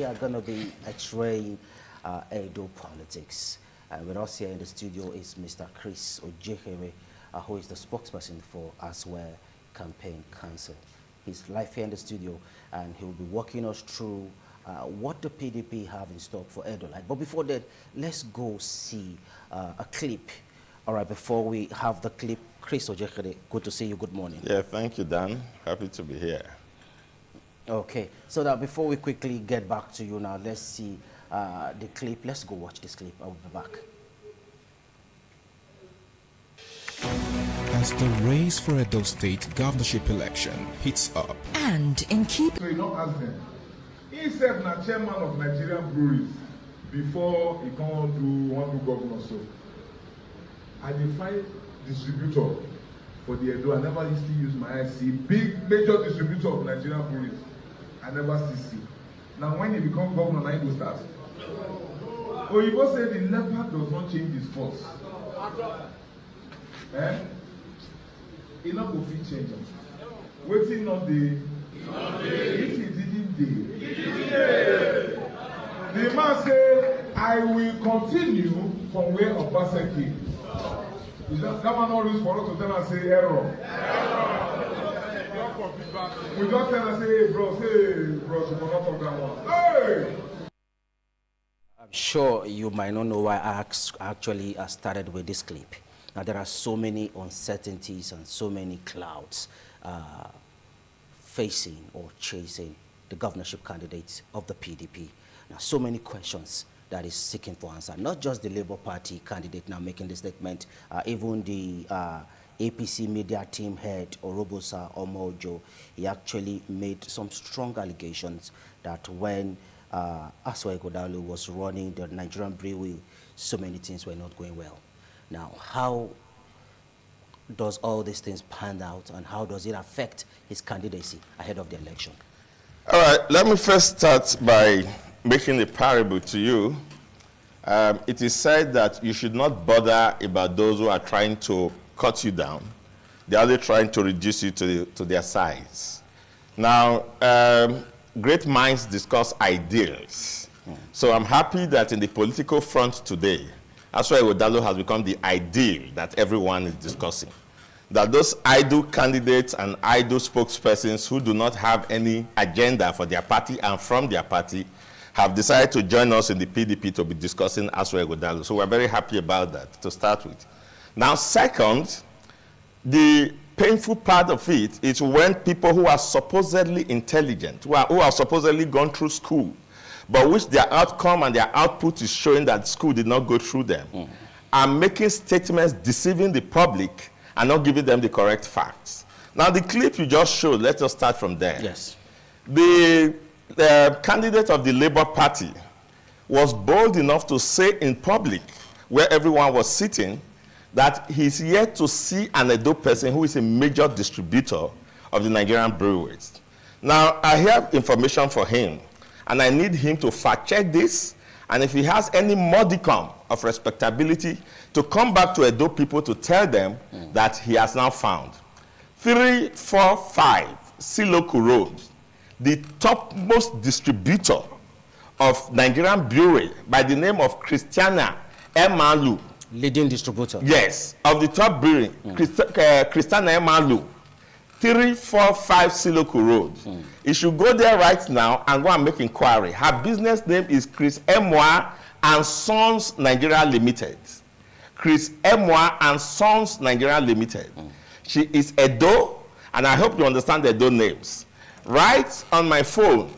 We are going to be x-raying Edo politics. With us here in the studio is Mr. Chris Ojekere, who is the spokesperson for Asue Campaign Council. He's live here in the studio, and he will be walking us through what the PDP have in stock for Edo. But before that, let's go see a clip. All right, before we have the clip, Chris Ojekere, good to see you. Good morning. Yeah, thank you, Dan. Happy to be here. Okay, so that before we quickly get back to you now, let's see the clip. Let's go watch this clip. I will be back. As the race for Edo State governorship election heats up. And in keep... So you don't ask them. He said na chairman of Nigerian breweries before he come do one do governor so. I define distributor for the Edo. I never used to use my eyes see big major distributor of Nigerian breweries. I never see. Now when he become governor, now he go start. Oyibo said the leopard does not change his force. Eh? He not go fit change him. Waiting not the. If he didn't dey. The man say, I will continue from where Obasa came. Is that man not reach for us to tell us say error? We don't tell us say, hey, bro, you cannot talk that one. Hey! I'm sure you might not know why I actually started with this clip. Now, there are so many uncertainties and so many clouds facing or chasing the governorship candidates of the PDP. Now, so many questions that is seeking for answer. Not just the Labour Party candidate now making the statement, even the APC media team head, Orobosa Omojo, he actually made some strong allegations that when Asue Ighodalo was running the Nigerian brewery, so many things were not going well. Now, how does all these things pan out, and how does it affect his candidacy ahead of the election? All right, let me first start by making a parable to you. It is said that you should not bother about those who are trying to cut you down. They're only trying to reduce you to their size. Now, great minds discuss ideals. So I'm happy that in the political front today, Asue Ighodalo has become the ideal that everyone is discussing. That those idle candidates and idle spokespersons who do not have any agenda for their party and from their party have decided to join us in the PDP to be discussing Asue Ighodalo. So we're very happy about that, to start with. Now, second, the painful part of it is when people who are supposedly intelligent, who are supposedly gone through school, but which their outcome and their output is showing that school did not go through them, are making statements deceiving the public and not giving them the correct facts. Now, the clip you just showed, let us start from there. Yes. The candidate of the Labour Party was bold enough to say in public, where everyone was sitting, that he's yet to see an Edo person who is a major distributor of the Nigerian breweries. Now, I have information for him, and I need him to fact-check this, and if he has any modicum of respectability, to come back to Edo people to tell them that he has now found 345 Siloku Road, the topmost distributor of Nigerian brewery by the name of Christiana Emalu. Leading distributor. Yes, of the top brewery, Christiana Emalu, 345 Siloku Road. You should go there right now and go and make inquiry. Her business name is Chris Emwa and Sons Nigeria Limited. Chris Emwa and Sons Nigeria Limited. She is Edo, and I hope you understand the Edo names. Right on my phone,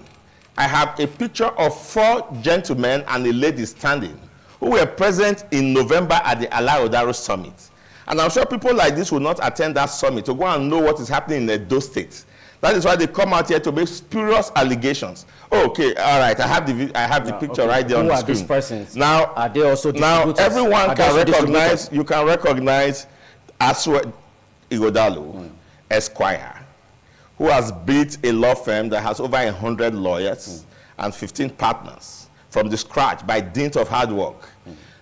I have a picture of 4 gentlemen and a lady standing who were present in November at the Asue Ighodalo Summit. And I'm sure people like this will not attend that summit to go and know what is happening in Edo State. That is why they come out here to make spurious allegations. Oh, okay, all right, I have the picture right there on the screen. These persons? Now, are they also distributors? Now everyone can recognize, you can recognize Asue Ighodalo, Esquire, who has built a law firm that has over 100 lawyers and 15 partners from the scratch by dint of hard work.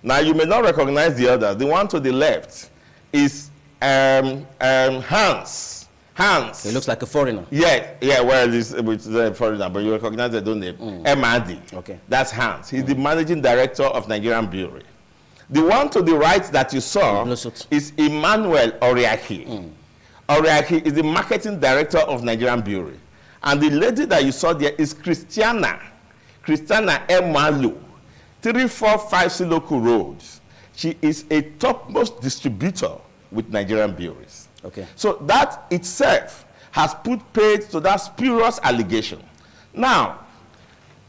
Now, you may not recognize the others. The one to the left is Hans Hans. He looks like a foreigner. Yeah, well, it's a foreigner, but you recognize the name. MRD. Okay. That's Hans. He's the managing director of Nigerian Brewery. The one to the right that you saw is Emmanuel Oriahi. Oriahi is the marketing director of Nigerian Brewery. And the lady that you saw there is Christiana Emalu, 345 Siloku Road. She is a topmost distributor with Nigerian Breweries. Okay. So that itself has put paid to that spurious allegation. Now,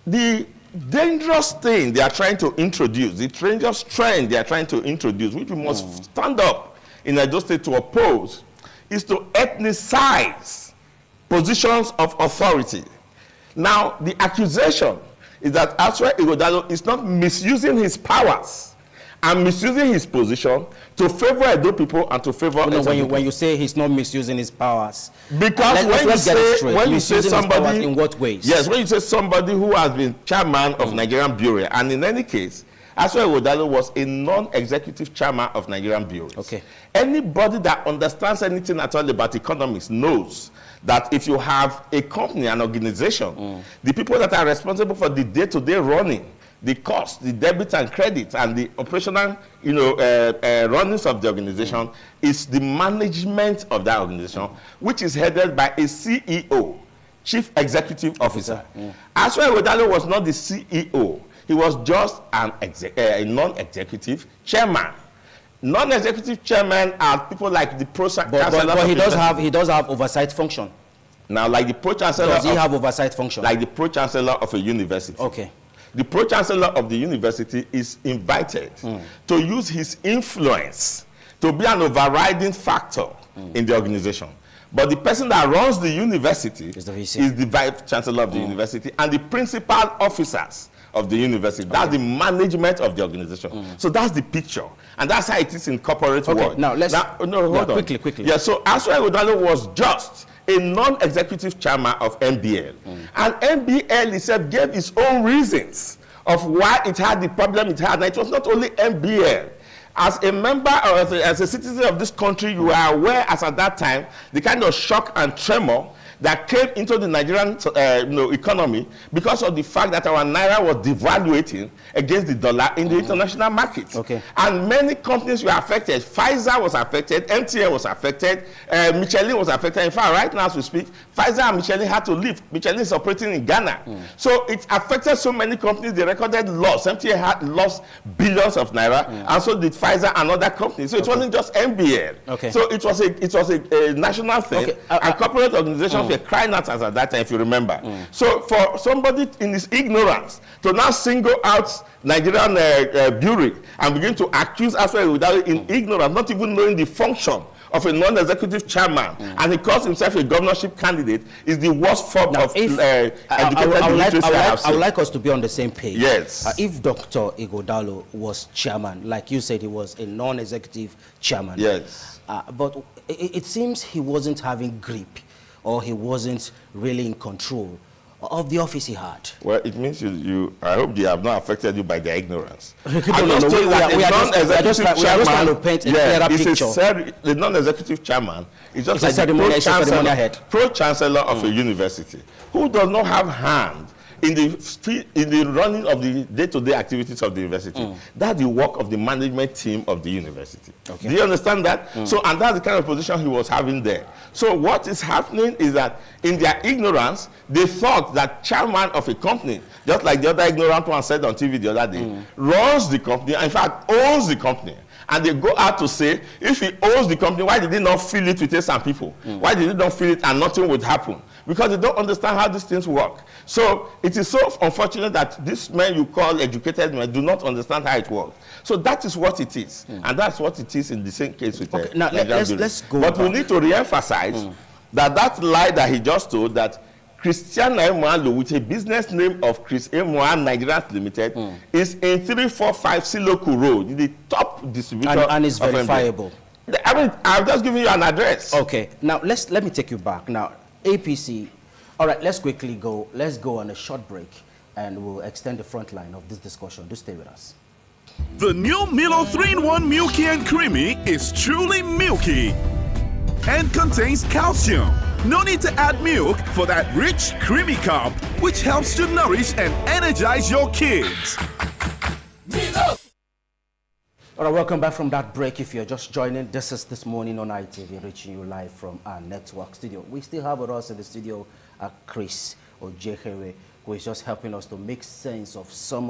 the dangerous thing they are trying to introduce, the dangerous trend they are trying to introduce, which we must stand up in Edo State to oppose, is to ethnicize positions of authority. Now, the accusation is that Asue Ighodalo is not misusing his powers and misusing his position to favor Edo people and to favor when you say he's not misusing his powers, because when you say somebody, in what ways? Yes, when you say somebody who has been chairman of Nigerian Brewery, and in any case, Asue Ighodalo was a non-executive chairman of Nigerian Breweries. Okay. Anybody that understands anything at all about economics knows that if you have a company, an organization, the people that are responsible for the day-to-day running, the cost, the debit and credit, and the operational, runnings of the organization is the management of that organization, which is headed by a CEO, Chief Executive Officer. Asue Ighodalo was not the CEO. He was just a non-executive chairman. Non-executive chairmen are people like the pro-chancellor. But he does have oversight function. Now, like the pro-chancellor. Does he have oversight function? Like the pro-chancellor of a university. Okay. The pro-chancellor of the university is invited to use his influence to be an overriding factor in the organization. But the person that runs the university is the vice chancellor of the university and the principal officers of the university. That's the management of the organization. So that's the picture. And that's how it is in corporate world. Now, let's... hold on. Quickly. Yeah, so Asue Ighodalo was just a non-executive chairman of NBL. And NBL itself gave its own reasons of why it had the problem it had. And it was not only NBL. As a member or as a citizen of this country, you are aware as at that time the kind of shock and tremor that came into the Nigerian economy because of the fact that our naira was devaluating against the dollar in the international markets. Okay. And many companies were affected. Pfizer was affected, MTN was affected, Michelin was affected. In fact, right now as we speak, Pfizer and Michelin had to leave. Michelin is operating in Ghana. So it affected so many companies, they recorded loss. MTN had lost billions of naira, and so did Pfizer and other companies. So it wasn't just MBL. Okay. So it was a national thing, and corporate organizations were crying out as at that time, if you remember. So for somebody in his ignorance to now single out Nigerian Brewery and begin to accuse Asue Ighodalo in ignorance, not even knowing the function of a non-executive chairman, and he calls himself a governorship candidate, is the worst form of educated illiteracy. I would like us to be on the same page. Yes. If Dr. Ighodalo was chairman, like you said, he was a non-executive chairman. Yes. But it seems he wasn't having grip, or he wasn't really in control of the office he had. Well, it means I hope they have not affected you by their ignorance. We are just trying to paint a clearer picture. The non-executive chairman is just like the pro-chancellor of a university who does not have hand in the running of the day-to-day activities of the university. That's the work of the management team of the university. Okay. Do you understand that? So, and that's the kind of position he was having there. So what is happening is that in their ignorance, they thought that chairman of a company, just like the other ignorant one said on TV the other day, runs the company, and in fact owns the company. And they go out to say, if he owns the company, why did he not fill it with some people? Why did he not fill it and nothing would happen? Because they don't understand how these things work. So it is so unfortunate that these men you call educated men do not understand how it works. So that is what it is. And that's what it is in the same case with now let's go But back. we need to re-emphasize that lie that he just told, that Christiana Emalu, with a business name of Chris Emo Nigeria Limited, is in 345 Siloku Road, the top distributor. And is verifiable. I mean, I've just given you an address. Okay. Now let me take you back. Now, APC. All right. Let's quickly go. Let's go on a short break, and we'll extend the front line of this discussion. Do stay with us. The new Milo 3-in-1 Milky and Creamy is truly milky. and contains calcium. No need to add milk for that rich, creamy cup, which helps to nourish and energize your kids. All right, welcome back from that break. If you're just joining, this is This Morning on ITV, reaching you live from our network studio. We still have with us in the studio Chris Ojehere, who is just helping us to make sense of some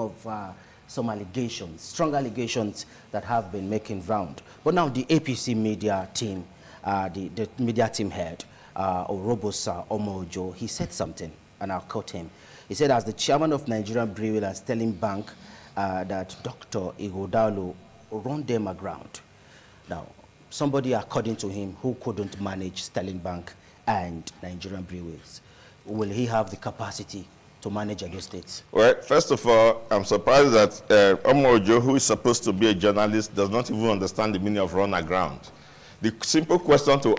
allegations, strong allegations that have been making round. But now the APC media team, the media team head, Orobosa Omojo, he said something, and I'll quote him. He said, as the chairman of Nigerian Brewery and Sterling Bank, that Dr. Ighodalo run them aground. Now, somebody, according to him, who couldn't manage Sterling Bank and Nigerian Breweries, will he have the capacity to manage Edo State? Well, first of all, I'm surprised that Omojo, who is supposed to be a journalist, does not even understand the meaning of run aground. The simple question to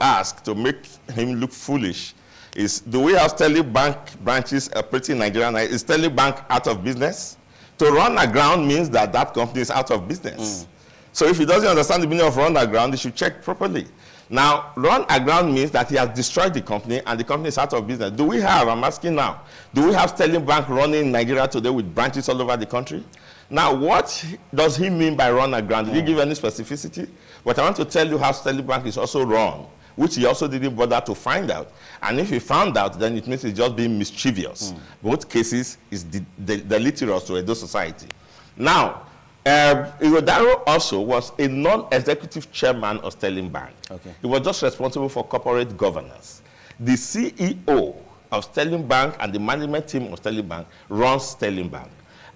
ask to make him look foolish is, do we have Sterling Bank branches operating in Nigeria? Is Sterling Bank out of business? To run aground means that that company is out of business. So if he doesn't understand the meaning of run aground, he should check properly. Now, run aground means that he has destroyed the company and the company is out of business. Do we have, I'm asking now, do we have Sterling Bank running in Nigeria today with branches all over the country? Now, what does he mean by run aground? Did he give any specificity? But I want to tell you how Sterling Bank is also wrong, which he also didn't bother to find out. And if he found out, then it means he's just being mischievous. Both cases is deleterious to Edo society. Now, Ighodalo also was a non-executive chairman of Sterling Bank. Okay. He was just responsible for corporate governance. The CEO of Sterling Bank and the management team of Sterling Bank runs Sterling Bank.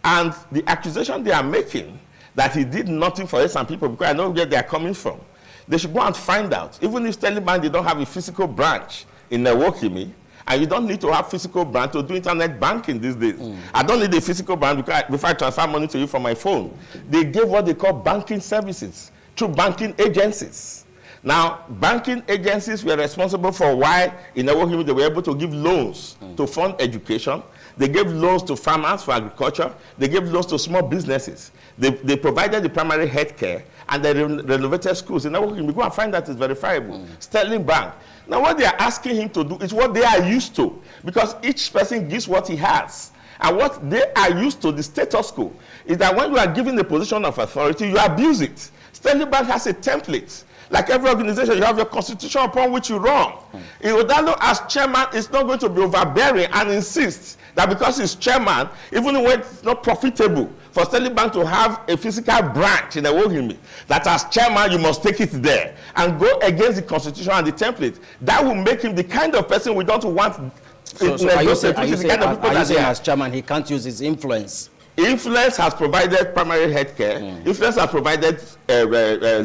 And the accusation they are making that he did nothing for some people, because I know where they are coming from, they should go and find out. Even if Sterling Bank, they don't have a physical branch in Newokimi, and you don't need to have physical branch to do internet banking these days. I don't need a physical branch before I transfer money to you from my phone. They gave what they call banking services through banking agencies. Now, banking agencies were responsible for why in Newokimi they were able to give loans to fund education. They gave loans to farmers for agriculture. They gave loans to small businesses. They provided the primary health care, and they renovated schools. And we go and find that it's verifiable. Sterling Bank. Now, what they are asking him to do is what they are used to, because each person gives what he has. And what they are used to, the status quo, is that when you are given a position of authority, you abuse it. Sterling Bank has a template. Like every organization, you have your constitution upon which you run. Ighodalo, as chairman, is not going to be overbearing and insist that because he's chairman, even when it's not profitable for Sterling Bank to have a physical branch in the Newokimi, that as chairman, you must take it there and go against the constitution and the template. That will make him the kind of person we don't want. So are you saying as chairman, he can't use his influence? Influence has provided primary health care. Influence has provided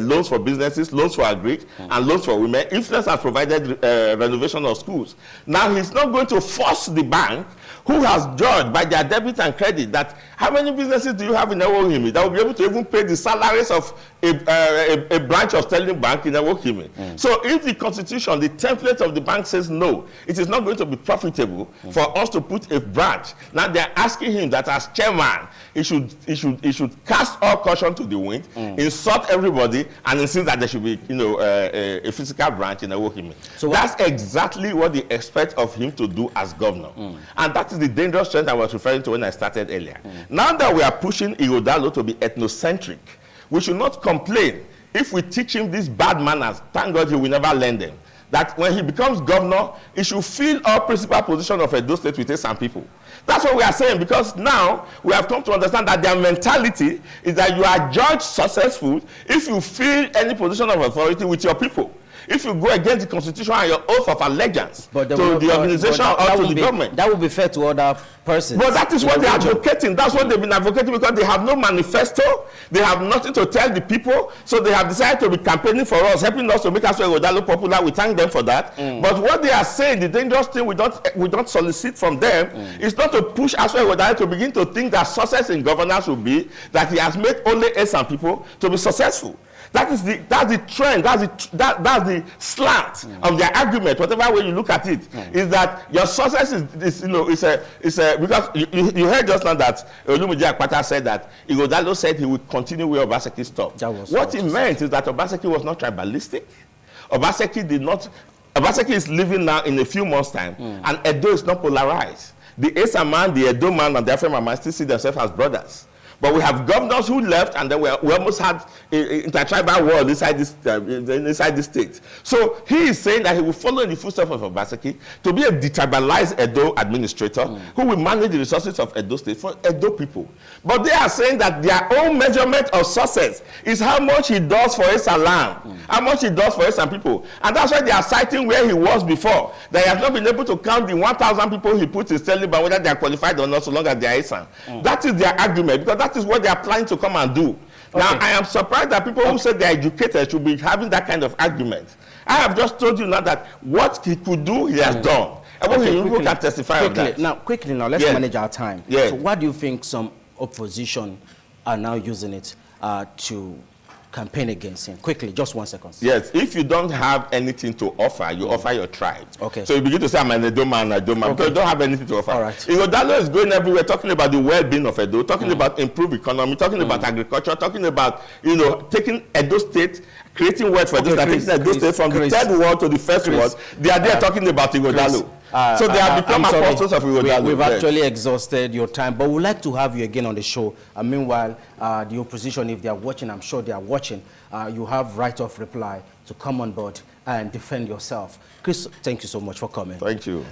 loans for businesses, loans for agri, and loans for women. Influence has provided renovation of schools. Now, he's not going to force the bank, who has judged by their debit and credit that how many businesses do you have in Newokimi that will be able to even pay the salaries of a branch of Sterling Bank in Newokimi. So if the constitution, the template of the bank says no, it is not going to be profitable for us to put a branch. Now they're asking him that as chairman, he should cast all caution to the wind, insult everybody, and insist that there should be a physical branch in Newokimi. So that's exactly what they expect of him to do as governor. And that is the dangerous trend I was referring to when I started earlier. Now that we are pushing Ighodalo to be ethnocentric, we should not complain if we teach him these bad manners. Thank God he will never learn them. That when he becomes governor, he should fill all principal position of Edo State with some people. That's what we are saying, because now we have come to understand that their mentality is that you are judged successful if you fill any position of authority with your people. If you go against the constitution and your oath of allegiance to the organization or to the government. That would be fair to other persons. But that is what they are advocating. That's what they've been advocating, because they have no manifesto. They have nothing to tell the people. So they have decided to be campaigning for us, helping us to make Asue Ighodalo popular. We thank them for that. But what they are saying, the dangerous thing we don't solicit from them is not to push Asue Ighodalo to begin to think that success in governance will be that he has made only some people to be successful. That's the trend, that's the slant of their argument, whatever way you look at it, is that your success is because you heard just now that Olumide Akpata said that Ighodalo said he would continue where Obaseki stopped. What he meant is that Obaseki was not tribalistic. Obaseki did not. Obaseki is living now in a few months' time, and Edo is not polarized. The Esa man, the Edo man, and the Afema man still see themselves as brothers. But we have governors who left, and then we almost had intertribal war inside this state. So he is saying that he will follow in the footsteps of Obaseki to be a detribalized Edo administrator who will manage the resources of Edo State for Edo people. But they are saying that their own measurement of success is how much he does for Esa land, how much he does for Esa people. And that's why they are citing where he was before, that he has not been able to count the 1,000 people he put in Taliban, whether they are qualified or not, so long as they are Esa. That is their argument, because that is what they are planning to come and do. Now, I am surprised that people who say they are educated should be having that kind of argument. I have just told you now that what he could do, he has done. And people can testify on that. Quickly now, let's manage our time. Yes. So what do you think some opposition are now using it to campaign against him? Quickly, just 1 second. Yes, if you don't have anything to offer, you offer your tribe. Okay. So you begin to say, I'm an Edo man, because you don't have anything to offer. All right. Ighodalo is going everywhere, talking about the well-being of Edo, talking about improved economy, talking about agriculture, talking about, taking Edo State, creating wealth for Edo State, taking Edo State from the third world to the first world. They are there talking about Ighodalo. So they have become apostles of Ighodalo. We've actually exhausted your time, but we'd like to have you again on the show. Meanwhile, the opposition, if they are watching, I'm sure they are watching, you have right of reply to come on board and defend yourself. Chris, thank you so much for coming. Thank you.